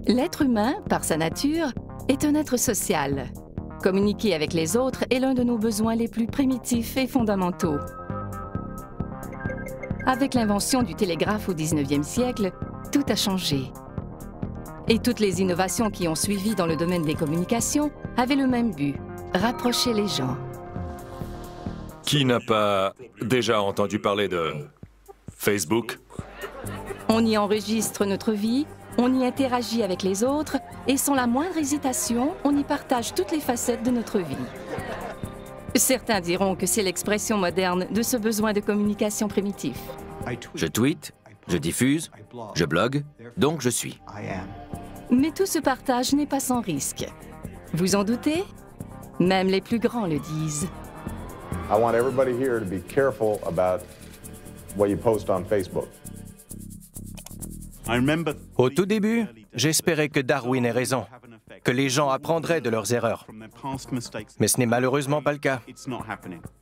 L'être humain, par sa nature, est un être social. Communiquer avec les autres est l'un de nos besoins les plus primitifs et fondamentaux. Avec l'invention du télégraphe au 19e siècle, tout a changé. Et toutes les innovations qui ont suivi dans le domaine des communications avaient le même but, rapprocher les gens. Qui n'a pas déjà entendu parler de Facebook? On y enregistre notre vie, on y interagit avec les autres et sans la moindre hésitation, on y partage toutes les facettes de notre vie. Certains diront que c'est l'expression moderne de ce besoin de communication primitif. Je tweete, je diffuse, je blogue, donc je suis. Mais tout ce partage n'est pas sans risque. Vous en doutez? Même les plus grands le disent. I want everybody here to be careful about what you post on Facebook. Au tout début, j'espérais que Darwin ait raison, que les gens apprendraient de leurs erreurs. Mais ce n'est malheureusement pas le cas.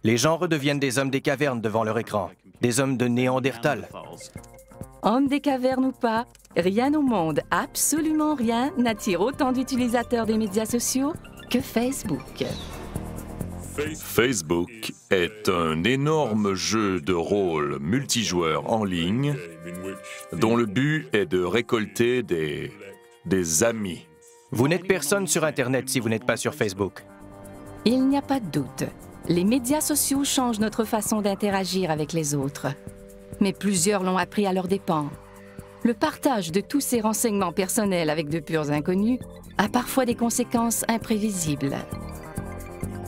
Les gens redeviennent des hommes des cavernes devant leur écran, des hommes de Néandertal. Hommes des cavernes ou pas, rien au monde, absolument rien, n'attire autant d'utilisateurs des médias sociaux que Facebook. Facebook est un énorme jeu de rôle multijoueur en ligne dont le but est de récolter des amis. Vous n'êtes personne sur Internet si vous n'êtes pas sur Facebook. Il n'y a pas de doute. Les médias sociaux changent notre façon d'interagir avec les autres. Mais plusieurs l'ont appris à leurs dépens. Le partage de tous ces renseignements personnels avec de purs inconnus a parfois des conséquences imprévisibles.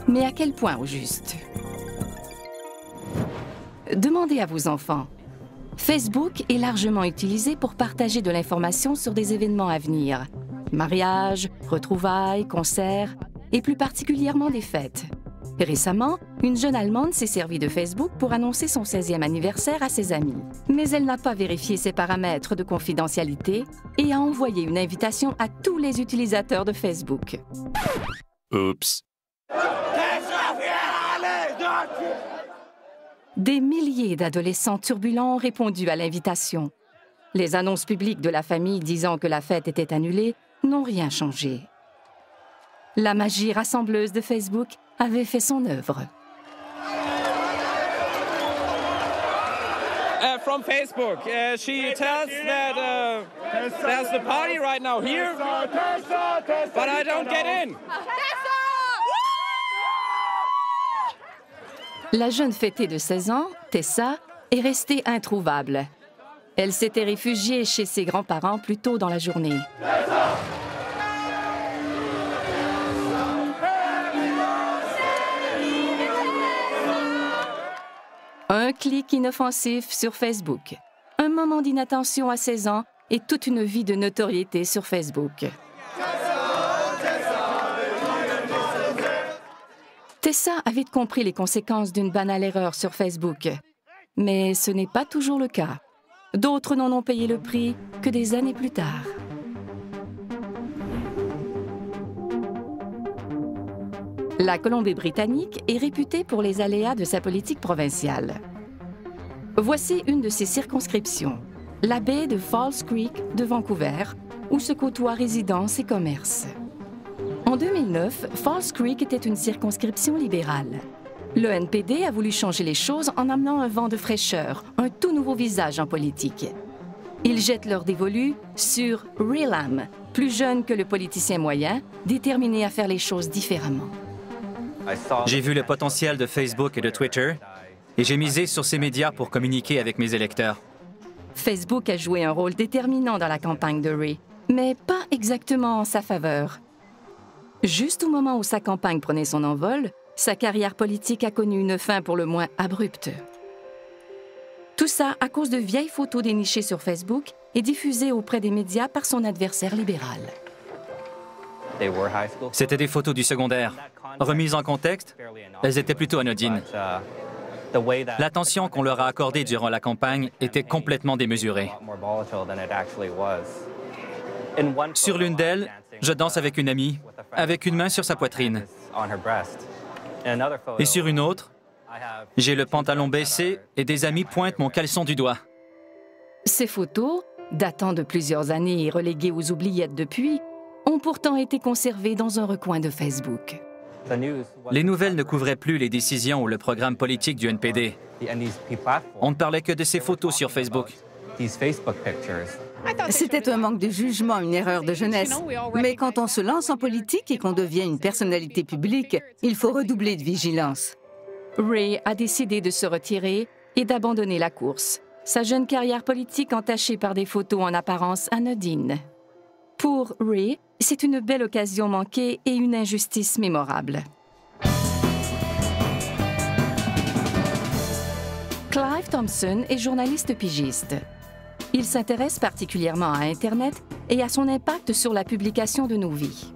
Mais à quel point au juste? Demandez à vos enfants. Facebook est largement utilisé pour partager de l'information sur des événements à venir. Mariages, retrouvailles, concerts, et plus particulièrement des fêtes. Récemment, une jeune Allemande s'est servie de Facebook pour annoncer son 16e anniversaire à ses amis. Mais elle n'a pas vérifié ses paramètres de confidentialité et a envoyé une invitation à tous les utilisateurs de Facebook. Oups. Des milliers d'adolescents turbulents ont répondu à l'invitation. Les annonces publiques de la famille disant que la fête était annulée n'ont rien changé. La magie rassembleuse de Facebook avait fait son œuvre. From Facebook, she tells that there's a party right now here, but I don't get in. La jeune fêtée de 16 ans, Tessa, est restée introuvable. Elle s'était réfugiée chez ses grands-parents plus tôt dans la journée. Un clic inoffensif sur Facebook, un moment d'inattention à 16 ans et toute une vie de notoriété sur Facebook. Tessa a vite compris les conséquences d'une banale erreur sur Facebook. Mais ce n'est pas toujours le cas. D'autres n'en ont payé le prix que des années plus tard. La Colombie-Britannique est réputée pour les aléas de sa politique provinciale. Voici une de ses circonscriptions, la baie de Falls Creek de Vancouver, où se côtoient résidences et commerces. En 2009, Falls Creek était une circonscription libérale. Le NPD a voulu changer les choses en amenant un vent de fraîcheur, un tout nouveau visage en politique. Ils jettent leur dévolu sur Relam, plus jeune que le politicien moyen, déterminé à faire les choses différemment. J'ai vu le potentiel de Facebook et de Twitter et j'ai misé sur ces médias pour communiquer avec mes électeurs. Facebook a joué un rôle déterminant dans la campagne de Ray, mais pas exactement en sa faveur. Juste au moment où sa campagne prenait son envol, sa carrière politique a connu une fin pour le moins abrupte. Tout ça à cause de vieilles photos dénichées sur Facebook et diffusées auprès des médias par son adversaire libéral. C'était des photos du secondaire. Remises en contexte, elles étaient plutôt anodines. L'attention qu'on leur a accordée durant la campagne était complètement démesurée. Sur l'une d'elles, je danse avec une amie, avec une main sur sa poitrine. Et sur une autre, j'ai le pantalon baissé et des amis pointent mon caleçon du doigt. Ces photos, datant de plusieurs années et reléguées aux oubliettes depuis, ont pourtant été conservées dans un recoin de Facebook. Les nouvelles ne couvraient plus les décisions ou le programme politique du NPD. On ne parlait que de ces photos sur Facebook. C'était un manque de jugement, une erreur de jeunesse. Mais quand on se lance en politique et qu'on devient une personnalité publique, il faut redoubler de vigilance. Ray a décidé de se retirer et d'abandonner la course, sa jeune carrière politique entachée par des photos en apparence anodines. Pour Ray, c'est une belle occasion manquée et une injustice mémorable. Clive Thompson est journaliste pigiste. Il s'intéresse particulièrement à Internet et à son impact sur la publication de nos vies.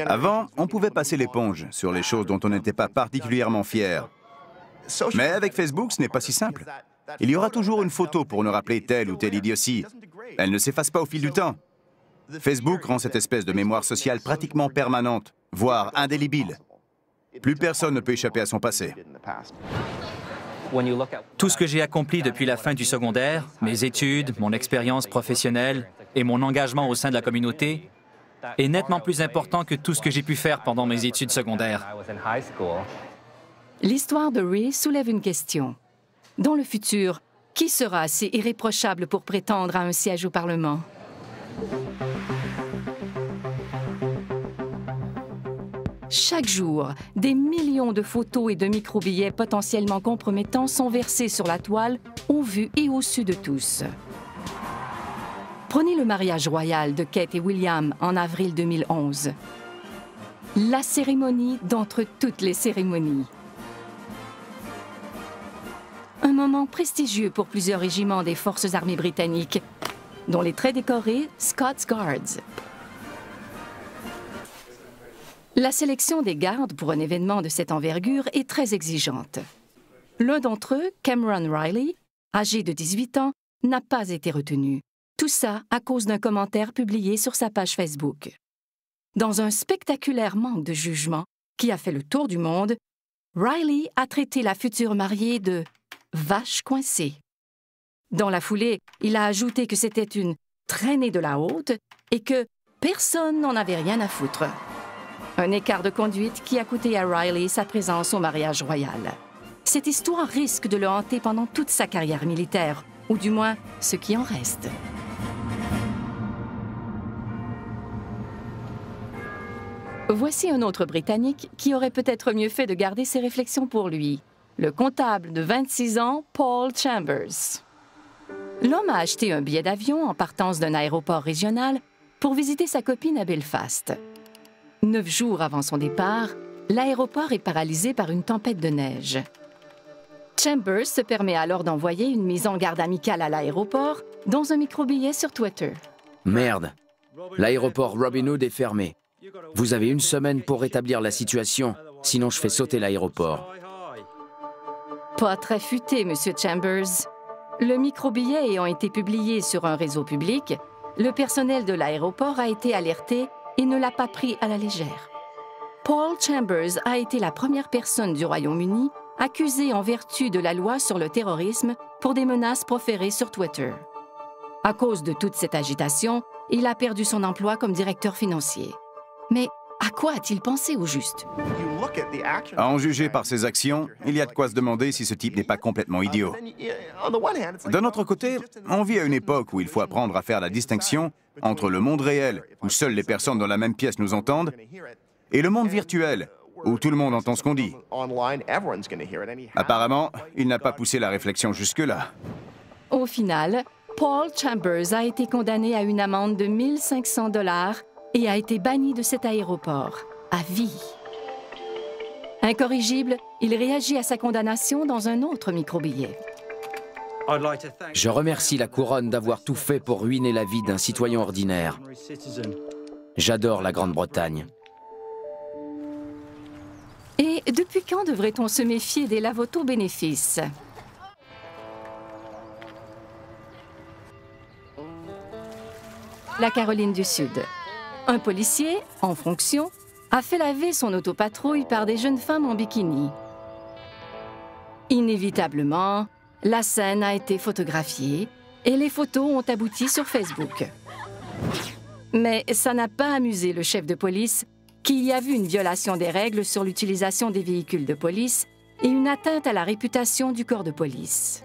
Avant, on pouvait passer l'éponge sur les choses dont on n'était pas particulièrement fier. Mais avec Facebook, ce n'est pas si simple. Il y aura toujours une photo pour nous rappeler telle ou telle idiotie. Elle ne s'efface pas au fil du temps. Facebook rend cette espèce de mémoire sociale pratiquement permanente, voire indélébile. Plus personne ne peut échapper à son passé. Tout ce que j'ai accompli depuis la fin du secondaire, mes études, mon expérience professionnelle et mon engagement au sein de la communauté, est nettement plus important que tout ce que j'ai pu faire pendant mes études secondaires. L'histoire de Ray soulève une question. Dans le futur, qui sera assez irréprochable pour prétendre à un siège au Parlement? Chaque jour, des millions de photos et de microbillets potentiellement compromettants sont versés sur la toile, au vu et au su de tous. Prenez le mariage royal de Kate et William en avril 2011. La cérémonie d'entre toutes les cérémonies. Un moment prestigieux pour plusieurs régiments des Forces armées britanniques, dont les très décorés Scots Guards. La sélection des gardes pour un événement de cette envergure est très exigeante. L'un d'entre eux, Cameron Riley, âgé de 18 ans, n'a pas été retenu. Tout ça à cause d'un commentaire publié sur sa page Facebook. Dans un spectaculaire manque de jugement qui a fait le tour du monde, Riley a traité la future mariée de « vache coincée ». Dans la foulée, il a ajouté que c'était une traînée de la haute et que personne n'en avait rien à foutre. Un écart de conduite qui a coûté à Riley sa présence au mariage royal. Cette histoire risque de le hanter pendant toute sa carrière militaire, ou du moins ce qui en reste. Voici un autre Britannique qui aurait peut-être mieux fait de garder ses réflexions pour lui. Le comptable de 26 ans, Paul Chambers. L'homme a acheté un billet d'avion en partance d'un aéroport régional pour visiter sa copine à Belfast. 9 jours avant son départ, l'aéroport est paralysé par une tempête de neige. Chambers se permet alors d'envoyer une mise en garde amicale à l'aéroport dans un microbillet sur Twitter. Merde, l'aéroport Robin Hood est fermé. Vous avez 1 semaine pour rétablir la situation, sinon je fais sauter l'aéroport. Pas très futé, Monsieur Chambers. Le microbillet ayant été publié sur un réseau public, le personnel de l'aéroport a été alerté et ne l'a pas pris à la légère. Paul Chambers a été la première personne du Royaume-Uni accusée en vertu de la loi sur le terrorisme pour des menaces proférées sur Twitter. À cause de toute cette agitation, il a perdu son emploi comme directeur financier. Mais à quoi a-t-il pensé au juste? À en juger par ses actions, il y a de quoi se demander si ce type n'est pas complètement idiot. D'un autre côté, on vit à une époque où il faut apprendre à faire la distinction entre le monde réel, où seules les personnes dans la même pièce nous entendent, et le monde virtuel, où tout le monde entend ce qu'on dit. Apparemment, il n'a pas poussé la réflexion jusque-là. Au final, Paul Chambers a été condamné à une amende de 1 500 $ et a été banni de cet aéroport, à vie. Incorrigible, il réagit à sa condamnation dans un autre microbillet. Je remercie la couronne d'avoir tout fait pour ruiner la vie d'un citoyen ordinaire. J'adore la Grande-Bretagne. Et depuis quand devrait-on se méfier des lavoto-bénéfices? La Caroline du Sud. Un policier, en fonction, a fait laver son autopatrouille par des jeunes femmes en bikini. Inévitablement, la scène a été photographiée et les photos ont abouti sur Facebook. Mais ça n'a pas amusé le chef de police, qui y a vu une violation des règles sur l'utilisation des véhicules de police et une atteinte à la réputation du corps de police.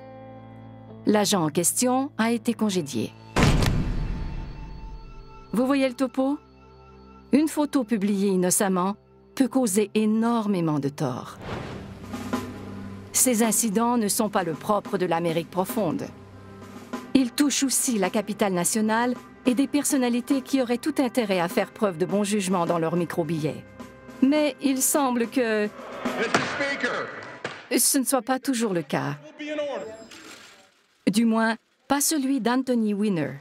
L'agent en question a été congédié. Vous voyez le topo? Une photo publiée innocemment peut causer énormément de tort. Ces incidents ne sont pas le propre de l'Amérique profonde. Ils touchent aussi la capitale nationale et des personnalités qui auraient tout intérêt à faire preuve de bon jugement dans leurs micro-billets. Mais il semble que ce ne soit pas toujours le cas. Du moins, pas celui d'Anthony Weiner.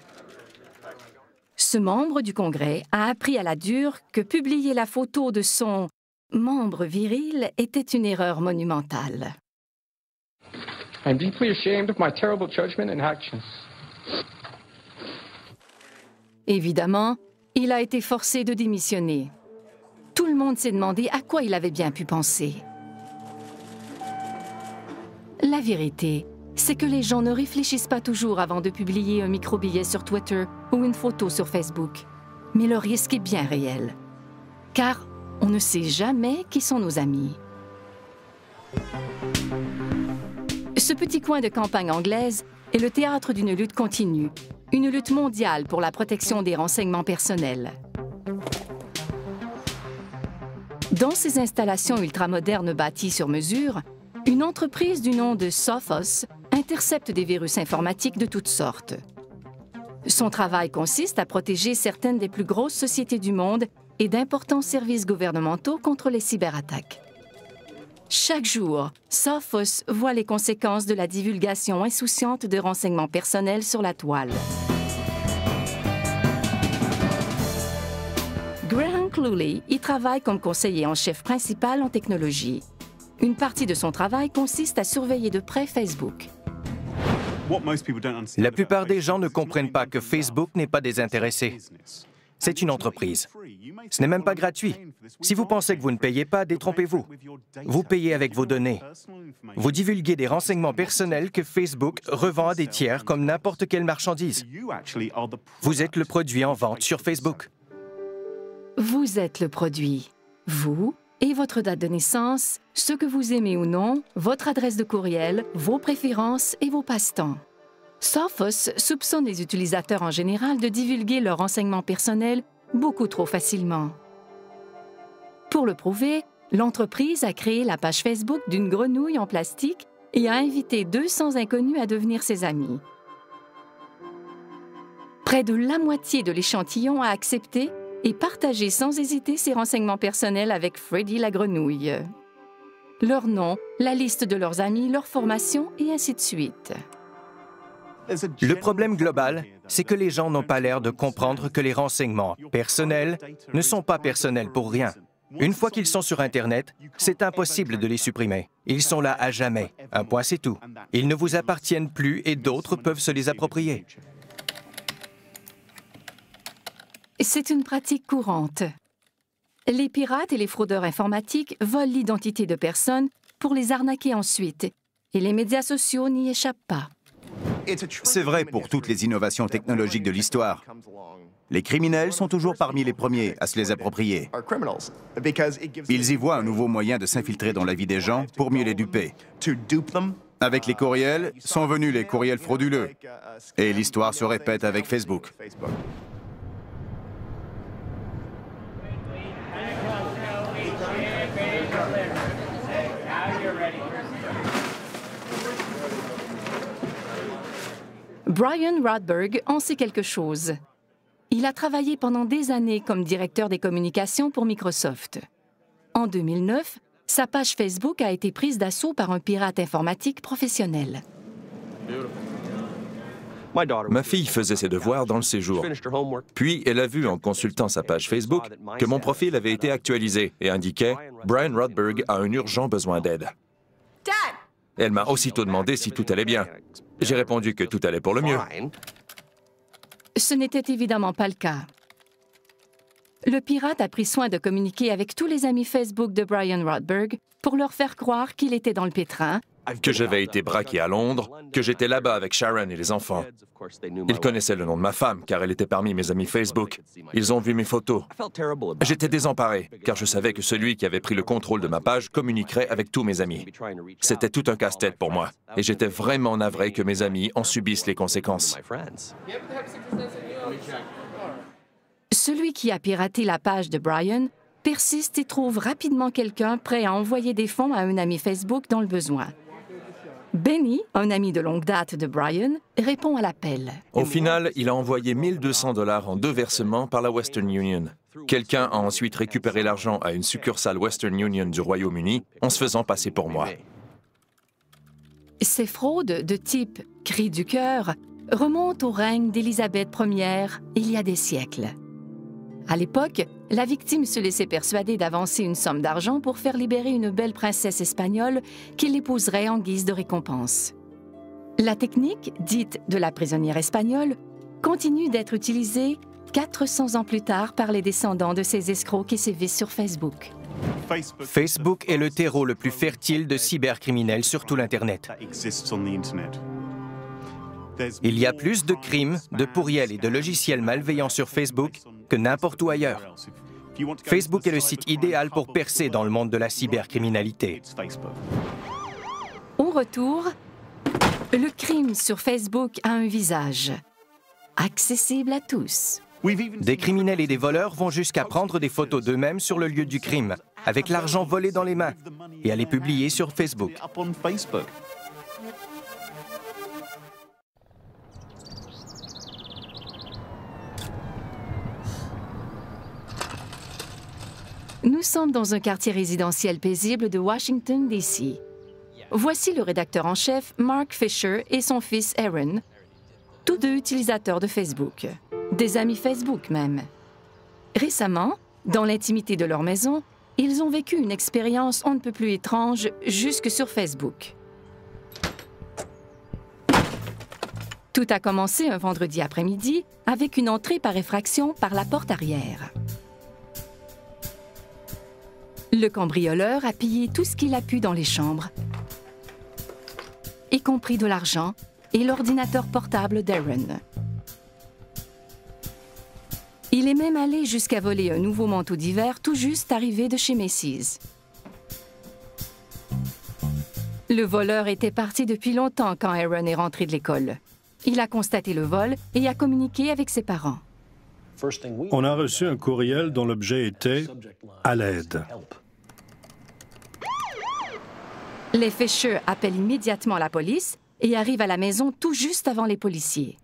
Ce membre du Congrès a appris à la dure que publier la photo de son membre viril était une erreur monumentale. I'm deeply ashamed of my terrible judgment and actions. Évidemment, il a été forcé de démissionner. Tout le monde s'est demandé à quoi il avait bien pu penser. La vérité, c'est que les gens ne réfléchissent pas toujours avant de publier un micro-billet sur Twitter ou une photo sur Facebook. Mais le risque est bien réel. Car on ne sait jamais qui sont nos amis. Ce petit coin de campagne anglaise est le théâtre d'une lutte continue, une lutte mondiale pour la protection des renseignements personnels. Dans ces installations ultramodernes bâties sur mesure, une entreprise du nom de Sophos intercepte des virus informatiques de toutes sortes. Son travail consiste à protéger certaines des plus grosses sociétés du monde et d'importants services gouvernementaux contre les cyberattaques. Chaque jour, Sophos voit les conséquences de la divulgation insouciante de renseignements personnels sur la toile. Graham Cluley y travaille comme conseiller en chef principal en technologie. Une partie de son travail consiste à surveiller de près Facebook. La plupart des gens ne comprennent pas que Facebook n'est pas désintéressé. C'est une entreprise. Ce n'est même pas gratuit. Si vous pensez que vous ne payez pas, détrompez-vous. Vous payez avec vos données. Vous divulguez des renseignements personnels que Facebook revend à des tiers comme n'importe quelle marchandise. Vous êtes le produit en vente sur Facebook. Vous êtes le produit. Vous et votre date de naissance, ce que vous aimez ou non, votre adresse de courriel, vos préférences et vos passe-temps. Sophos soupçonne les utilisateurs en général de divulguer leurs renseignements personnels beaucoup trop facilement. Pour le prouver, l'entreprise a créé la page Facebook d'une grenouille en plastique et a invité 200 inconnus à devenir ses amis. Près de la moitié de l'échantillon a accepté et partagé sans hésiter ses renseignements personnels avec Freddy la grenouille. Leur nom, la liste de leurs amis, leur formation et ainsi de suite. Le problème global, c'est que les gens n'ont pas l'air de comprendre que les renseignements personnels ne sont pas personnels pour rien. Une fois qu'ils sont sur Internet, c'est impossible de les supprimer. Ils sont là à jamais. Un point, c'est tout. Ils ne vous appartiennent plus et d'autres peuvent se les approprier. C'est une pratique courante. Les pirates et les fraudeurs informatiques volent l'identité de personnes pour les arnaquer ensuite, et les médias sociaux n'y échappent pas. C'est vrai pour toutes les innovations technologiques de l'histoire. Les criminels sont toujours parmi les premiers à se les approprier. Ils y voient un nouveau moyen de s'infiltrer dans la vie des gens pour mieux les duper. Avec les courriels, sont venus les courriels frauduleux. Et l'histoire se répète avec Facebook. Brian Rodberg en sait quelque chose. Il a travaillé pendant des années comme directeur des communications pour Microsoft. En 2009, sa page Facebook a été prise d'assaut par un pirate informatique professionnel. Ma fille faisait ses devoirs dans le séjour. Puis, elle a vu en consultant sa page Facebook que mon profil avait été actualisé et indiquait « Brian Rodberg a un urgent besoin d'aide ». Elle m'a aussitôt demandé si tout allait bien. J'ai répondu que tout allait pour le mieux. Ce n'était évidemment pas le cas. Le pirate a pris soin de communiquer avec tous les amis Facebook de Brian Rodberg pour leur faire croire qu'il était dans le pétrin que j'avais été braqué à Londres, que j'étais là-bas avec Sharon et les enfants. Ils connaissaient le nom de ma femme, car elle était parmi mes amis Facebook. Ils ont vu mes photos. J'étais désemparé, car je savais que celui qui avait pris le contrôle de ma page communiquerait avec tous mes amis. C'était tout un casse-tête pour moi, et j'étais vraiment navré que mes amis en subissent les conséquences. Celui qui a piraté la page de Brian persiste et trouve rapidement quelqu'un prêt à envoyer des fonds à un ami Facebook dans le besoin. Benny, un ami de longue date de Brian, répond à l'appel. Au final, il a envoyé 1 200 $ en 2 versements par la Western Union. Quelqu'un a ensuite récupéré l'argent à une succursale Western Union du Royaume-Uni en se faisant passer pour moi. Ces fraudes de type « cri du cœur » remontent au règne d'Élisabeth Ier il y a des siècles. À l'époque, la victime se laissait persuader d'avancer une somme d'argent pour faire libérer une belle princesse espagnole qui l'épouserait en guise de récompense. La technique, dite de la prisonnière espagnole, continue d'être utilisée 400 ans plus tard par les descendants de ces escrocs qui sévissent sur Facebook. Facebook est le terreau le plus fertile de cybercriminels sur tout l'Internet. Il y a plus de crimes, de pourriels et de logiciels malveillants sur Facebook que n'importe où ailleurs. Facebook est le site idéal pour percer dans le monde de la cybercriminalité. Au retour, le crime sur Facebook a un visage, accessible à tous. Des criminels et des voleurs vont jusqu'à prendre des photos d'eux-mêmes sur le lieu du crime, avec l'argent volé dans les mains, et à les publier sur Facebook. Nous sommes dans un quartier résidentiel paisible de Washington, D.C. Voici le rédacteur en chef, Mark Fisher, et son fils Aaron, tous deux utilisateurs de Facebook, des amis Facebook même. Récemment, dans l'intimité de leur maison, ils ont vécu une expérience on ne peut plus étrange jusque sur Facebook. Tout a commencé un vendredi après-midi avec une entrée par effraction par la porte arrière. Le cambrioleur a pillé tout ce qu'il a pu dans les chambres, y compris de l'argent et l'ordinateur portable d'Aaron. Il est même allé jusqu'à voler un nouveau manteau d'hiver tout juste arrivé de chez Macy's. Le voleur était parti depuis longtemps quand Aaron est rentré de l'école. Il a constaté le vol et a communiqué avec ses parents. On a reçu un courriel dont l'objet était « à l'aide ». Les Fisher appellent immédiatement la police et arrivent à la maison tout juste avant les policiers.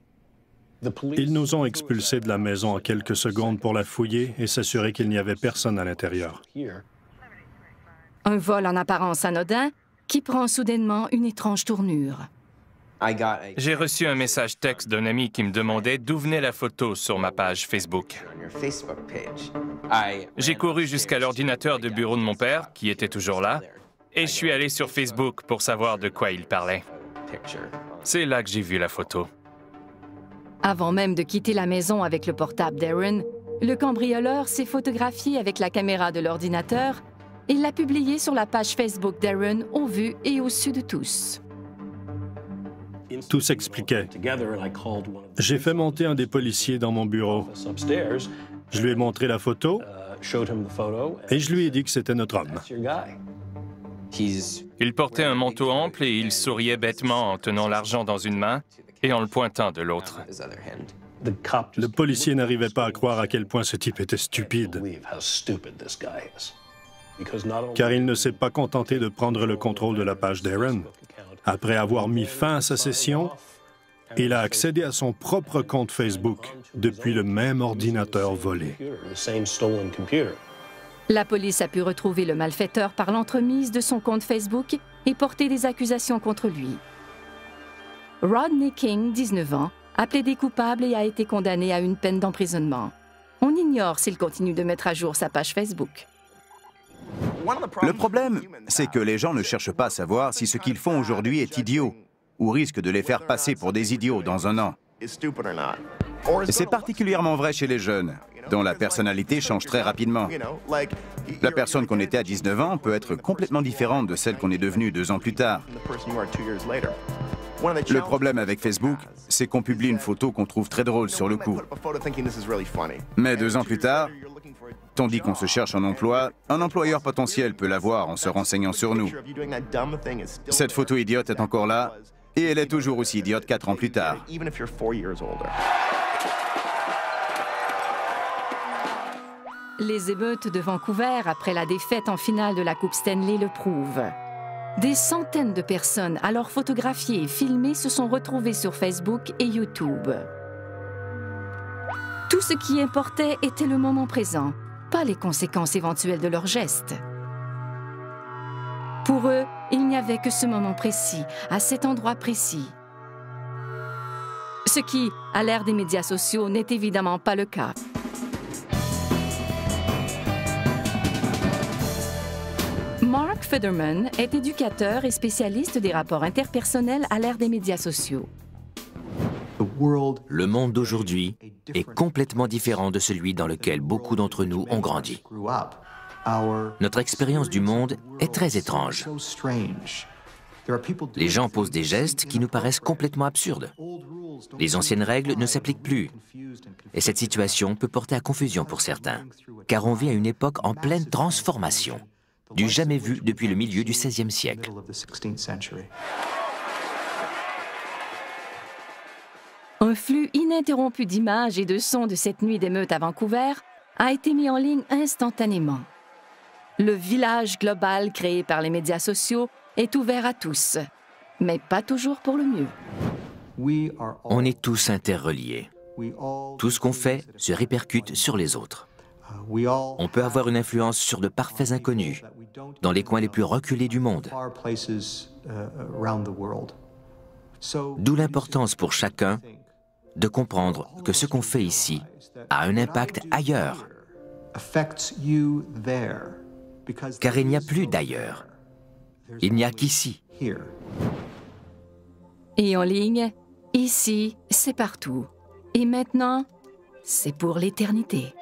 Ils nous ont expulsés de la maison en quelques secondes pour la fouiller et s'assurer qu'il n'y avait personne à l'intérieur. Un vol en apparence anodin qui prend soudainement une étrange tournure. J'ai reçu un message texte d'un ami qui me demandait d'où venait la photo sur ma page Facebook. J'ai couru jusqu'à l'ordinateur de bureau de mon père, qui était toujours là, et je suis allé sur Facebook pour savoir de quoi il parlait. C'est là que j'ai vu la photo. Avant même de quitter la maison avec le portable d'Aaron, le cambrioleur s'est photographié avec la caméra de l'ordinateur et l'a publié sur la page Facebook d'Aaron au vu et au su de tous. Tout s'expliquait. J'ai fait monter un des policiers dans mon bureau. Je lui ai montré la photo et je lui ai dit que c'était notre homme. Il portait un manteau ample et il souriait bêtement en tenant l'argent dans une main et en le pointant de l'autre. Le policier n'arrivait pas à croire à quel point ce type était stupide, car il ne s'est pas contenté de prendre le contrôle de la page d'Aaron. Après avoir mis fin à sa session, il a accédé à son propre compte Facebook depuis le même ordinateur volé. La police a pu retrouver le malfaiteur par l'entremise de son compte Facebook et porter des accusations contre lui. Rodney King, 19 ans, a plaidé coupable et a été condamné à une peine d'emprisonnement. On ignore s'il continue de mettre à jour sa page Facebook. Le problème, c'est que les gens ne cherchent pas à savoir si ce qu'ils font aujourd'hui est idiot ou risque de les faire passer pour des idiots dans un an. Et c'est particulièrement vrai chez les jeunes. dont la personnalité change très rapidement. La personne qu'on était à 19 ans peut être complètement différente de celle qu'on est devenue 2 ans plus tard. Le problème avec Facebook, c'est qu'on publie une photo qu'on trouve très drôle sur le coup. Mais 2 ans plus tard, tandis qu'on se cherche un emploi, un employeur potentiel peut l'avoir en se renseignant sur nous. Cette photo idiote est encore là, et elle est toujours aussi idiote 4 ans plus tard. Les émeutes de Vancouver après la défaite en finale de la Coupe Stanley le prouvent. Des centaines de personnes, alors photographiées et filmées, se sont retrouvées sur Facebook et YouTube. Tout ce qui importait était le moment présent, pas les conséquences éventuelles de leurs gestes. Pour eux, il n'y avait que ce moment précis, à cet endroit précis. Ce qui, à l'ère des médias sociaux, n'est évidemment pas le cas. Mark Federman est éducateur et spécialiste des rapports interpersonnels à l'ère des médias sociaux. Le monde d'aujourd'hui est complètement différent de celui dans lequel beaucoup d'entre nous ont grandi. Notre expérience du monde est très étrange. Les gens posent des gestes qui nous paraissent complètement absurdes. Les anciennes règles ne s'appliquent plus. Et cette situation peut porter à confusion pour certains, car on vit à une époque en pleine transformation, du jamais vu depuis le milieu du XVIe siècle. Un flux ininterrompu d'images et de sons de cette nuit d'émeute à Vancouver a été mis en ligne instantanément. Le village global créé par les médias sociaux est ouvert à tous, mais pas toujours pour le mieux. On est tous interreliés. Tout ce qu'on fait se répercute sur les autres. On peut avoir une influence sur de parfaits inconnus, dans les coins les plus reculés du monde. D'où l'importance pour chacun de comprendre que ce qu'on fait ici a un impact ailleurs. Car il n'y a plus d'ailleurs. Il n'y a qu'ici. Et en ligne, ici, c'est partout. Et maintenant, c'est pour l'éternité.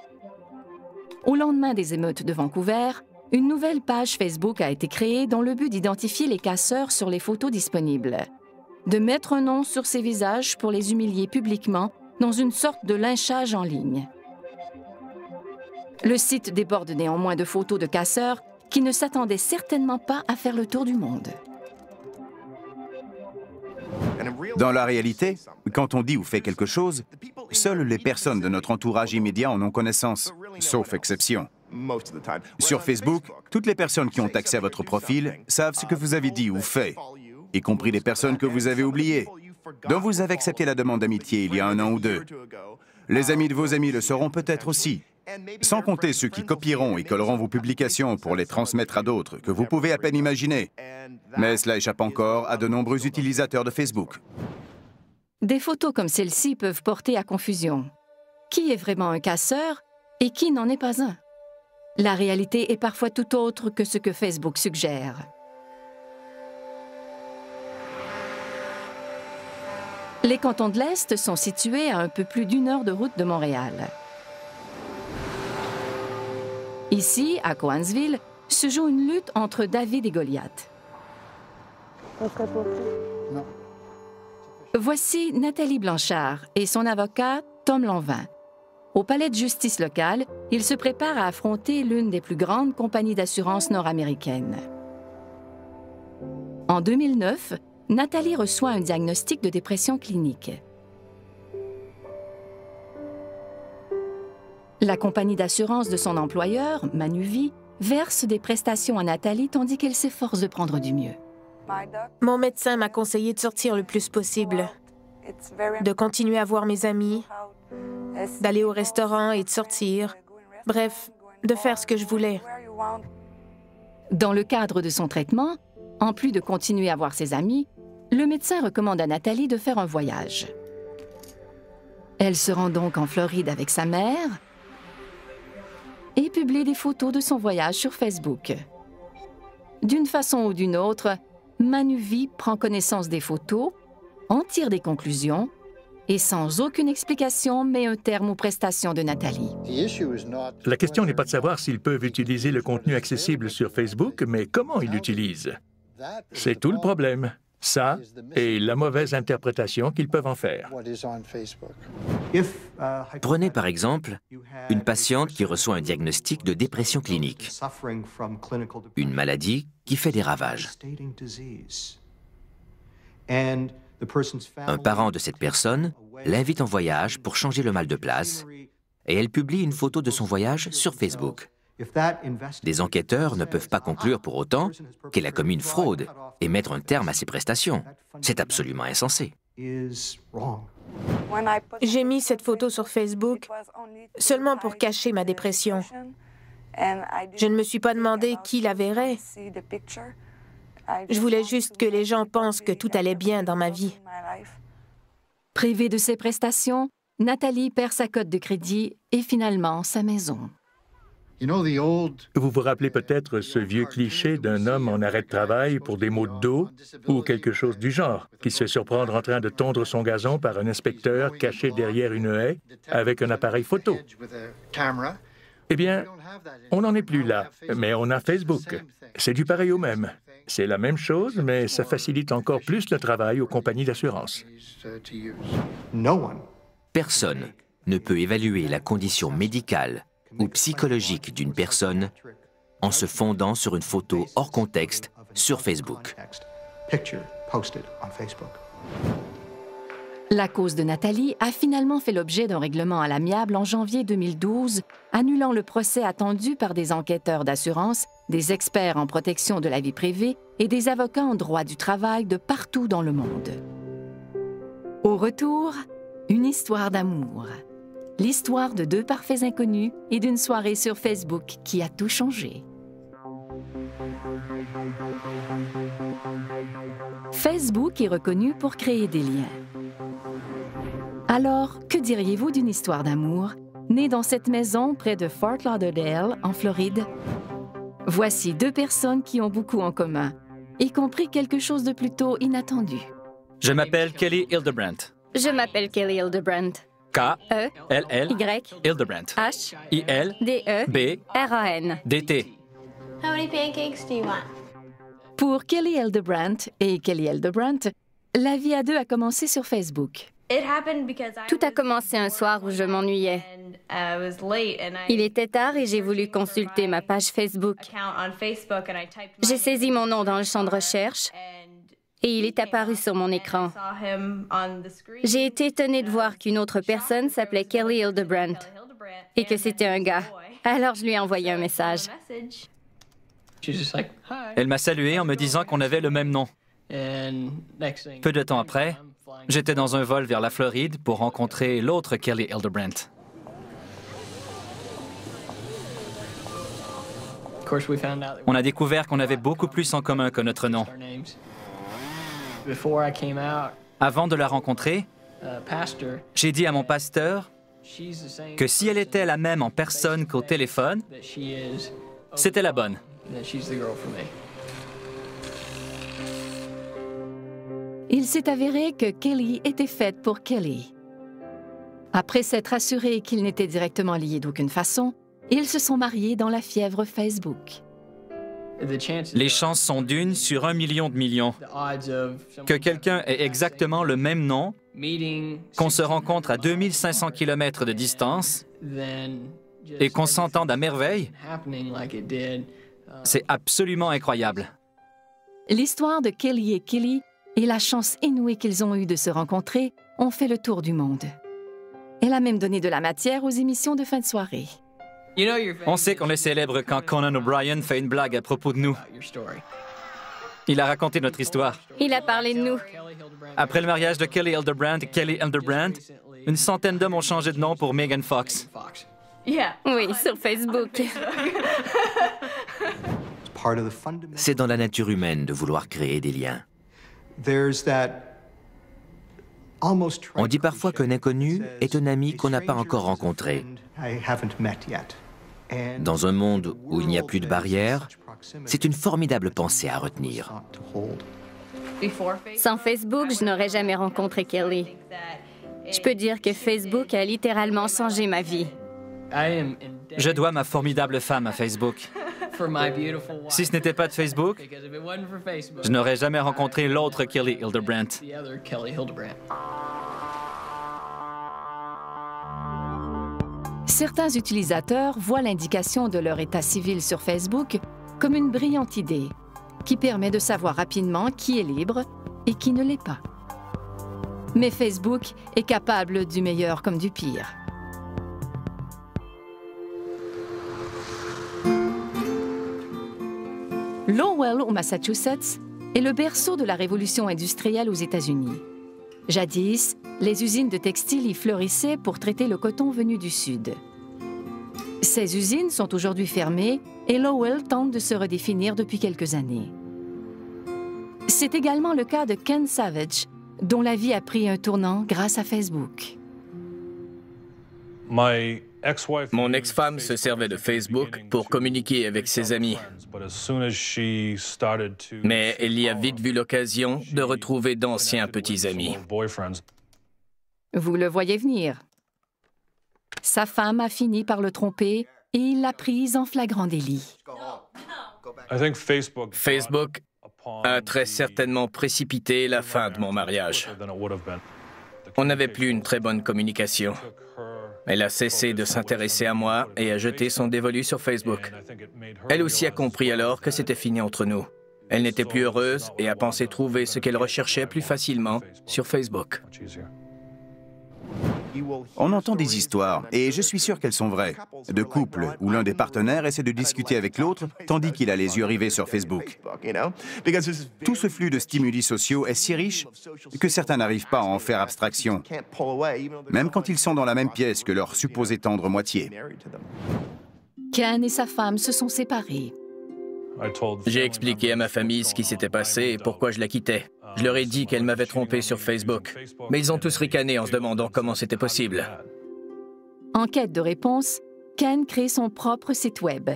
Au lendemain des émeutes de Vancouver, une nouvelle page Facebook a été créée dans le but d'identifier les casseurs sur les photos disponibles, de mettre un nom sur ces visages pour les humilier publiquement dans une sorte de lynchage en ligne. Le site déborde néanmoins de photos de casseurs qui ne s'attendaient certainement pas à faire le tour du monde. Dans la réalité, quand on dit ou fait quelque chose, seules les personnes de notre entourage immédiat en ont connaissance, sauf exception. Sur Facebook, toutes les personnes qui ont accès à votre profil savent ce que vous avez dit ou fait, y compris les personnes que vous avez oubliées, dont vous avez accepté la demande d'amitié il y a 1 an ou 2. Les amis de vos amis le sauront peut-être aussi, sans compter ceux qui copieront et colleront vos publications pour les transmettre à d'autres que vous pouvez à peine imaginer. Mais cela échappe encore à de nombreux utilisateurs de Facebook. Des photos comme celle-ci peuvent porter à confusion. Qui est vraiment un casseur et qui n'en est pas un? La réalité est parfois tout autre que ce que Facebook suggère. Les cantons de l'Est sont situés à un peu plus d'1 heure de route de Montréal. Ici, à Cowansville, se joue une lutte entre David et Goliath. Voici Nathalie Blanchard et son avocat, Tom Lanvin. Au palais de justice local, ils se préparent à affronter l'une des plus grandes compagnies d'assurance nord-américaines. En 2009, Nathalie reçoit un diagnostic de dépression clinique. La compagnie d'assurance de son employeur, Manuvie, verse des prestations à Nathalie tandis qu'elle s'efforce de prendre du mieux. Mon médecin m'a conseillé de sortir le plus possible, de continuer à voir mes amis, d'aller au restaurant et de sortir. Bref, de faire ce que je voulais. Dans le cadre de son traitement, en plus de continuer à voir ses amis, le médecin recommande à Nathalie de faire un voyage. Elle se rend donc en Floride avec sa mère et publie des photos de son voyage sur Facebook. D'une façon ou d'une autre, Manuvie prend connaissance des photos, en tire des conclusions et sans aucune explication met un terme aux prestations de Nathalie. La question n'est pas de savoir s'ils peuvent utiliser le contenu accessible sur Facebook, mais comment ils l'utilisent. C'est tout le problème. Ça et la mauvaise interprétation qu'ils peuvent en faire. Prenez par exemple une patiente qui reçoit un diagnostic de dépression clinique, une maladie qui fait des ravages. Un parent de cette personne l'invite en voyage pour changer le mal de place et elle publie une photo de son voyage sur Facebook. Des enquêteurs ne peuvent pas conclure pour autant qu'elle a commis une fraude et mettre un terme à ses prestations. C'est absolument insensé. J'ai mis cette photo sur Facebook seulement pour cacher ma dépression. Je ne me suis pas demandé qui la verrait. Je voulais juste que les gens pensent que tout allait bien dans ma vie. Privée de ses prestations, Nathalie perd sa cote de crédit et finalement sa maison. Vous vous rappelez peut-être ce vieux cliché d'un homme en arrêt de travail pour des maux de dos ou quelque chose du genre, qui se fait surprendre en train de tondre son gazon par un inspecteur caché derrière une haie avec un appareil photo. Eh bien, on n'en est plus là, mais on a Facebook. C'est du pareil au même. C'est la même chose, mais ça facilite encore plus le travail aux compagnies d'assurance. Personne ne peut évaluer la condition médicale ou psychologique d'une personne en se fondant sur une photo hors contexte sur Facebook. La cause de Nathalie a finalement fait l'objet d'un règlement à l'amiable en janvier 2012, annulant le procès attendu par des enquêteurs d'assurance, des experts en protection de la vie privée et des avocats en droit du travail de partout dans le monde. Au retour, une histoire d'amour. L'histoire de deux parfaits inconnus et d'une soirée sur Facebook qui a tout changé. Facebook est reconnu pour créer des liens. Alors, que diriez-vous d'une histoire d'amour née dans cette maison près de Fort Lauderdale, en Floride? Voici deux personnes qui ont beaucoup en commun, y compris quelque chose de plutôt inattendu. Je m'appelle Kelly Hildebrandt. Je m'appelle Kelly Hildebrandt. K-L-L Hildebrandt. H-I-L-D-E-B-R-A-N. D-T. How many pancakes do you want? Pour Kelly Hildebrandt et Kelly Hildebrandt, la vie à deux a commencé sur Facebook. Tout a commencé un soir où je m'ennuyais. Il était tard et j'ai voulu consulter ma page Facebook. J'ai saisi mon nom dans le champ de recherche et il est apparu sur mon écran. J'ai été étonnée de voir qu'une autre personne s'appelait Kelly Hildebrandt et que c'était un gars. Alors je lui ai envoyé un message. Elle m'a salué en me disant qu'on avait le même nom. Peu de temps après, j'étais dans un vol vers la Floride pour rencontrer l'autre Kelly Hildebrandt. On a découvert qu'on avait beaucoup plus en commun que notre nom. Avant de la rencontrer, j'ai dit à mon pasteur que si elle était la même en personne qu'au téléphone, c'était la bonne. Il s'est avéré que Kelly était faite pour Kelly. Après s'être assuré qu'ils n'étaient directement liés d'aucune façon, ils se sont mariés dans la fièvre Facebook. Les chances sont d'une sur 1 million de millions. Que quelqu'un ait exactement le même nom, qu'on se rencontre à 2500 km de distance et qu'on s'entende à merveille, c'est absolument incroyable. L'histoire de Kelly et Kelly et la chance inouïe qu'ils ont eue de se rencontrer ont fait le tour du monde. Elle a même donné de la matière aux émissions de fin de soirée. On sait qu'on est célèbre quand Conan O'Brien fait une blague à propos de nous. Il a raconté notre histoire. Il a parlé de nous. Après le mariage de Kelly Hildebrandt et Kelly Hildebrandt, une centaine d'hommes ont changé de nom pour Megan Fox. Oui, sur Facebook. C'est dans la nature humaine de vouloir créer des liens. On dit parfois qu'un inconnu est un ami qu'on n'a pas encore rencontré. Dans un monde où il n'y a plus de barrières, c'est une formidable pensée à retenir. Sans Facebook, je n'aurais jamais rencontré Kelly. Je peux dire que Facebook a littéralement changé ma vie. Je dois ma formidable femme à Facebook. Si ce n'était pas de Facebook, je n'aurais jamais rencontré l'autre Kelly Hildebrandt. Certains utilisateurs voient l'indication de leur état civil sur Facebook comme une brillante idée qui permet de savoir rapidement qui est libre et qui ne l'est pas. Mais Facebook est capable du meilleur comme du pire. Lowell, au Massachusetts, est le berceau de la révolution industrielle aux États-Unis. Jadis, les usines de textiles y fleurissaient pour traiter le coton venu du Sud. Ces usines sont aujourd'hui fermées et Lowell tente de se redéfinir depuis quelques années. C'est également le cas de Ken Savage, dont la vie a pris un tournant grâce à Facebook. Mon ex-femme se servait de Facebook pour communiquer avec ses amis. Mais elle y a vite vu l'occasion de retrouver d'anciens petits amis. Vous le voyez venir. Sa femme a fini par le tromper et il l'a prise en flagrant délit. Facebook a très certainement précipité la fin de mon mariage. On n'avait plus une très bonne communication. Elle a cessé de s'intéresser à moi et a jeté son dévolu sur Facebook. Elle aussi a compris alors que c'était fini entre nous. Elle n'était plus heureuse et a pensé trouver ce qu'elle recherchait plus facilement sur Facebook. On entend des histoires, et je suis sûr qu'elles sont vraies, de couples où l'un des partenaires essaie de discuter avec l'autre tandis qu'il a les yeux rivés sur Facebook. Tout ce flux de stimuli sociaux est si riche que certains n'arrivent pas à en faire abstraction, même quand ils sont dans la même pièce que leur supposée tendre moitié. Ken et sa femme se sont séparés. J'ai expliqué à ma famille ce qui s'était passé et pourquoi je la quittais. Je leur ai dit qu'elle m'avait trompé sur Facebook, mais ils ont tous ricané en se demandant comment c'était possible. En quête de réponse, Ken crée son propre site web.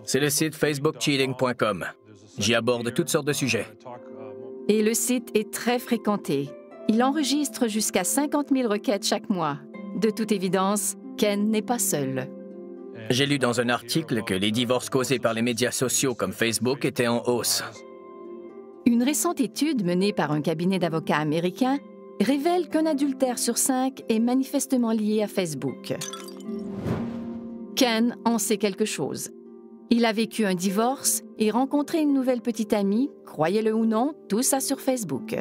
C'est le site facebookcheating.com. J'y aborde toutes sortes de sujets. Et le site est très fréquenté. Il enregistre jusqu'à 50 000 requêtes chaque mois. De toute évidence, Ken n'est pas seul. J'ai lu dans un article que les divorces causés par les médias sociaux comme Facebook étaient en hausse. Une récente étude menée par un cabinet d'avocats américain révèle qu'un adultère sur 5 est manifestement lié à Facebook. Ken en sait quelque chose. Il a vécu un divorce et rencontré une nouvelle petite amie, croyez-le ou non, tout ça sur Facebook.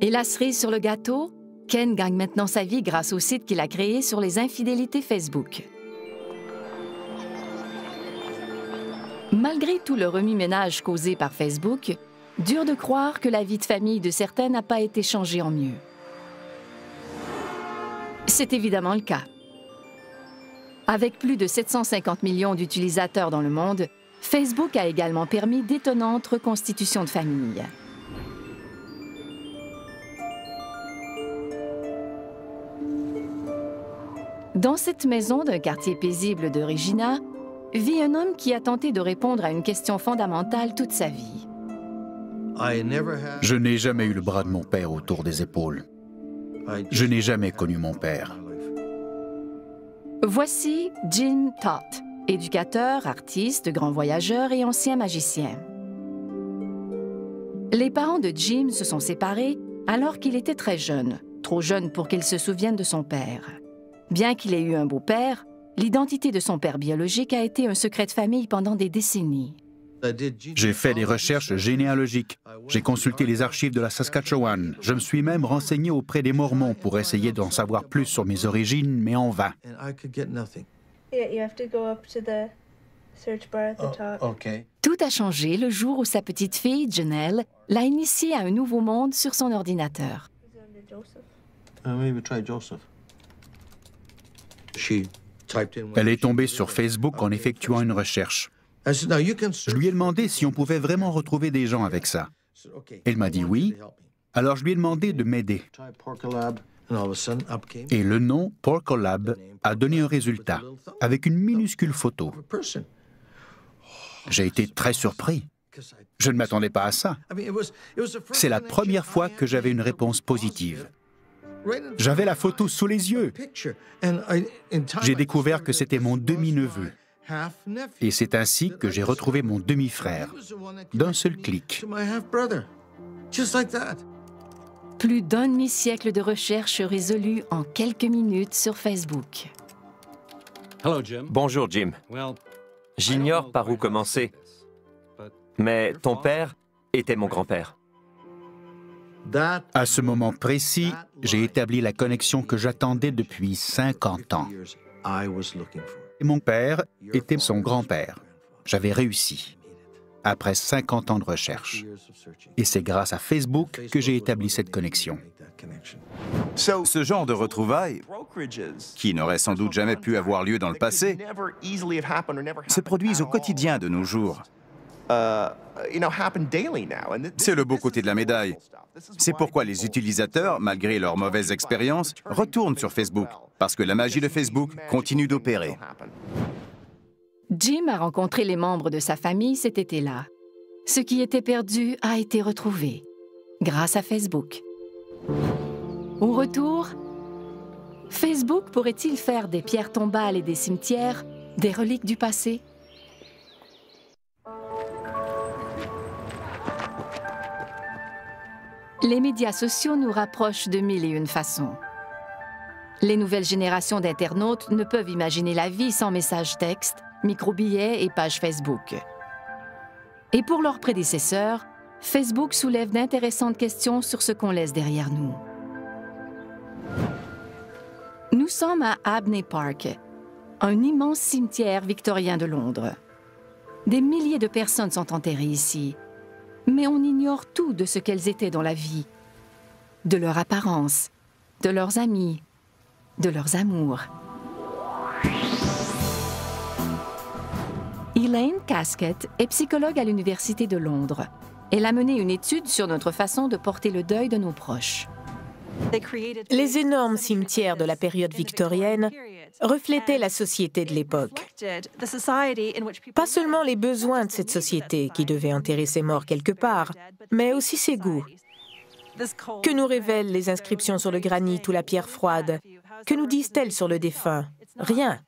Et la cerise sur le gâteau, Ken gagne maintenant sa vie grâce au site qu'il a créé sur les infidélités Facebook. Malgré tout le remue-ménage causé par Facebook, dur de croire que la vie de famille de certains n'a pas été changée en mieux. C'est évidemment le cas. Avec plus de 750 millions d'utilisateurs dans le monde, Facebook a également permis d'étonnantes reconstitutions de famille. Dans cette maison d'un quartier paisible de Regina, vit un homme qui a tenté de répondre à une question fondamentale toute sa vie. Je n'ai jamais eu le bras de mon père autour des épaules. Je n'ai jamais connu mon père. Voici Jim Toth, éducateur, artiste, grand voyageur et ancien magicien. Les parents de Jim se sont séparés alors qu'il était très jeune, trop jeune pour qu'il se souvienne de son père. Bien qu'il ait eu un beau-père, l'identité de son père biologique a été un secret de famille pendant des décennies. J'ai fait des recherches généalogiques. J'ai consulté les archives de la Saskatchewan. Je me suis même renseigné auprès des Mormons pour essayer d'en savoir plus sur mes origines, mais en vain. Tout a changé le jour où sa petite fille, Janelle, l'a initiée à un nouveau monde sur son ordinateur. Elle est tombée sur Facebook en effectuant une recherche. Je lui ai demandé si on pouvait vraiment retrouver des gens avec ça. Elle m'a dit oui, alors je lui ai demandé de m'aider. Et le nom Porcolab a donné un résultat, avec une minuscule photo. J'ai été très surpris. Je ne m'attendais pas à ça. C'est la première fois que j'avais une réponse positive. J'avais la photo sous les yeux. J'ai découvert que c'était mon demi-neveu. Et c'est ainsi que j'ai retrouvé mon demi-frère, d'un seul clic. Plus d'un demi-siècle de recherche résolue en quelques minutes sur Facebook. Bonjour, Jim. J'ignore par où commencer, mais ton père était mon grand-père. À ce moment précis, j'ai établi la connexion que j'attendais depuis 50 ans. Et mon père était son grand-père. J'avais réussi, après 50 ans de recherche. Et c'est grâce à Facebook que j'ai établi cette connexion. Ce genre de retrouvailles, qui n'auraient sans doute jamais pu avoir lieu dans le passé, se produisent au quotidien de nos jours. C'est le beau côté de la médaille. C'est pourquoi les utilisateurs, malgré leur mauvaise expérience, retournent sur Facebook, parce que la magie de Facebook continue d'opérer. Jim a rencontré les membres de sa famille cet été-là. Ce qui était perdu a été retrouvé, grâce à Facebook. Au retour, Facebook pourrait-il faire des pierres tombales et des cimetières des reliques du passé? Les médias sociaux nous rapprochent de mille et une façons. Les nouvelles générations d'internautes ne peuvent imaginer la vie sans messages textes, microbillets et pages Facebook. Et pour leurs prédécesseurs, Facebook soulève d'intéressantes questions sur ce qu'on laisse derrière nous. Nous sommes à Abney Park, un immense cimetière victorien de Londres. Des milliers de personnes sont enterrées ici, mais on ignore tout de ce qu'elles étaient dans la vie, de leur apparence, de leurs amis, de leurs amours. Elaine Casket est psychologue à l'Université de Londres. Elle a mené une étude sur notre façon de porter le deuil de nos proches. Les énormes cimetières de la période victorienne reflétaient la société de l'époque. Pas seulement les besoins de cette société qui devait enterrer ses morts quelque part, mais aussi ses goûts. Que nous révèlent les inscriptions sur le granit ou la pierre froide? Que nous disent-elles sur le défunt? Rien.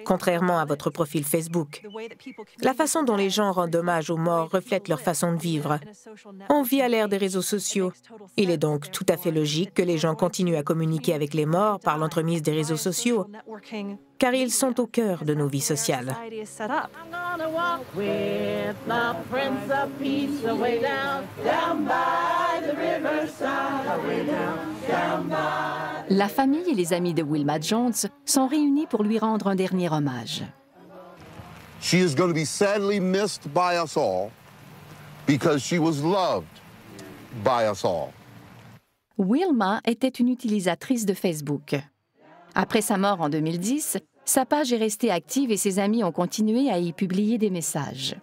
Contrairement à votre profil Facebook. La façon dont les gens rendent hommage aux morts reflète leur façon de vivre. On vit à l'ère des réseaux sociaux. Il est donc tout à fait logique que les gens continuent à communiquer avec les morts par l'entremise des réseaux sociaux, car ils sont au cœur de nos vies sociales. La famille et les amis de Wilma Jones sont réunis pour lui rendre un dernier hommage. She is going to be sadly missed by us all because she was loved by us all. Wilma était une utilisatrice de Facebook. Après sa mort en 2010, sa page est restée active et ses amis ont continué à y publier des messages.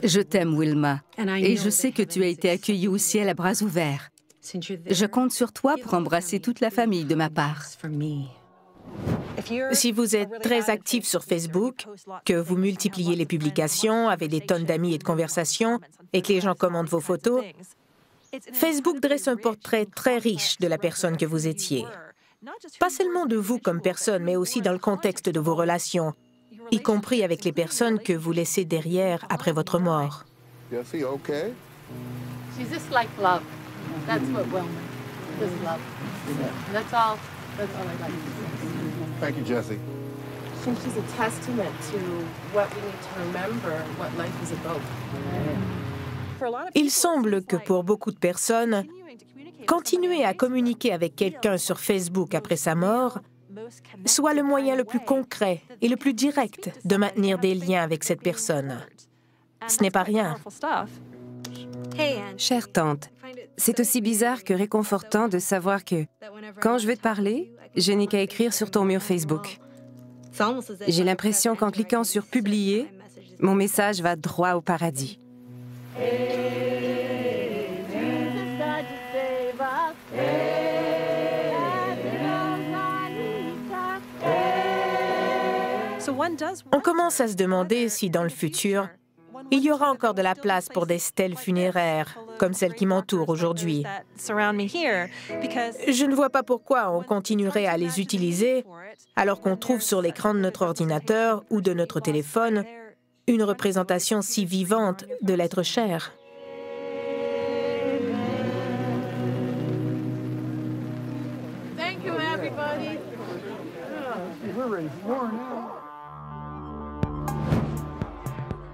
Je t'aime, Wilma, et je sais que tu as été accueillie au ciel à bras ouverts. Je compte sur toi pour embrasser toute la famille de ma part. Si vous êtes très actif sur Facebook, que vous multipliez les publications, avez des tonnes d'amis et de conversations, et que les gens commentent vos photos, Facebook dresse un portrait très riche de la personne que vous étiez. Pas seulement de vous comme personne, mais aussi dans le contexte de vos relations, y compris avec les personnes que vous laissez derrière après votre mort. Jesse, okay? She's just like love. That's what Wilma is, love. That's all I like to say. Thank you, Jesse. I think she's a testament to what we need to remember, what life is about. Il semble que pour beaucoup de personnes, continuer à communiquer avec quelqu'un sur Facebook après sa mort soit le moyen le plus concret et le plus direct de maintenir des liens avec cette personne. Ce n'est pas rien. Chère tante, c'est aussi bizarre que réconfortant de savoir que, quand je veux te parler, je n'ai qu'à écrire sur ton mur Facebook. J'ai l'impression qu'en cliquant sur « Publier », mon message va droit au paradis. On commence à se demander si, dans le futur, Il y aura encore de la place pour des stèles funéraires, comme celle qui m'entoure aujourd'hui. Je ne vois pas pourquoi on continuerait à les utiliser alors qu'on trouve sur l'écran de notre ordinateur ou de notre téléphone une représentation si vivante de l'être cher. Thank you, everybody.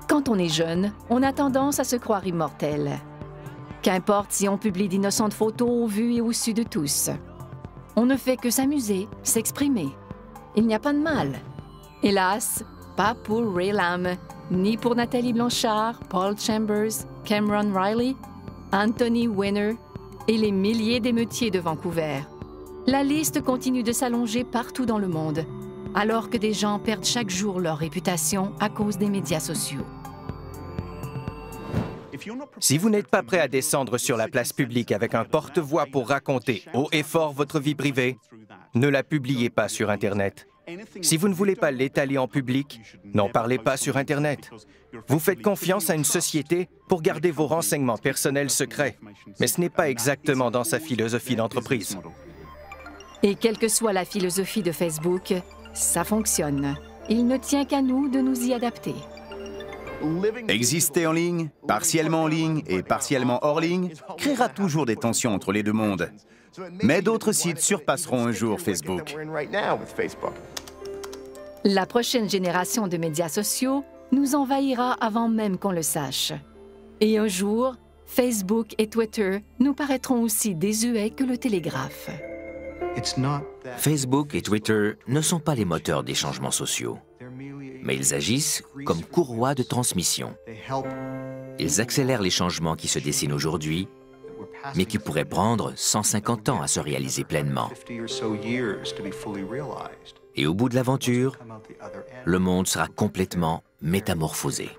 Quand on est jeune, on a tendance à se croire immortel. Qu'importe si on publie d'innocentes photos au vu et au su de tous. On ne fait que s'amuser, s'exprimer. Il n'y a pas de mal. Hélas, pas pour Ray Lam, ni pour Nathalie Blanchard, Paul Chambers, Cameron Riley, Anthony Weiner et les milliers d'émeutiers de Vancouver. La liste continue de s'allonger partout dans le monde, alors que des gens perdent chaque jour leur réputation à cause des médias sociaux. Si vous n'êtes pas prêt à descendre sur la place publique avec un porte-voix pour raconter haut et fort votre vie privée, ne la publiez pas sur Internet. Si vous ne voulez pas l'étaler en public, n'en parlez pas sur Internet. Vous faites confiance à une société pour garder vos renseignements personnels secrets, mais ce n'est pas exactement dans sa philosophie d'entreprise. Et quelle que soit la philosophie de Facebook, ça fonctionne. Il ne tient qu'à nous de nous y adapter. Exister en ligne, partiellement en ligne et partiellement hors ligne, créera toujours des tensions entre les deux mondes. Mais d'autres sites surpasseront un jour Facebook. La prochaine génération de médias sociaux nous envahira avant même qu'on le sache. Et un jour, Facebook et Twitter nous paraîtront aussi désuets que le télégraphe. Facebook et Twitter ne sont pas les moteurs des changements sociaux, mais ils agissent comme courroies de transmission. Ils accélèrent les changements qui se dessinent aujourd'hui, mais qui pourraient prendre 150 ans à se réaliser pleinement. Et au bout de l'aventure, le monde sera complètement métamorphosé.